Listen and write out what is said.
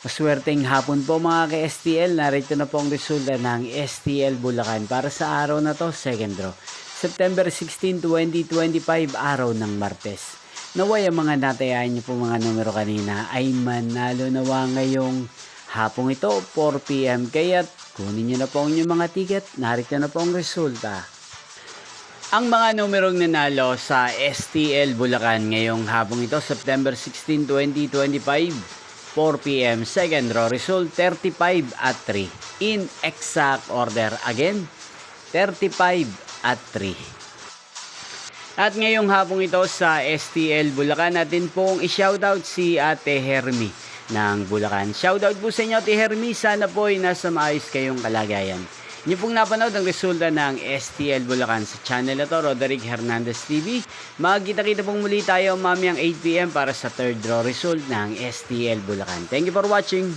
Maswerteng hapon po mga ka-STL. Narito na po ang resulta ng STL Bulacan para sa araw na to, second draw. September 16, 2025, araw ng Martes. Naway ang mga natayahan niyo po mga numero kanina ay manalo nawa ngayong hapong ito, 4 PM. Kaya't kunin niyo na po ang inyong mga ticket. Narito na po ang resulta. Ang mga numerong nanalo sa STL Bulacan ngayong hapong ito, September 16, 2025, 4 PM, second draw result 35 at 3. In exact order again, 35 at 3. At ngayong hapong ito sa STL Bulacan, natin pong i-shoutout si Ate Hermy ng Bulacan. Shoutout po sa inyo Ate Hermy, sana po ay nasa maayos kayong kalagayan. Inyo pong napanood ang resulta ng STL Bulacan sa channel na to, Roderick Hernandez TV. Magkita-kita pong muli tayo mamayang 8 PM para sa third draw result ng STL Bulacan. Thank you for watching.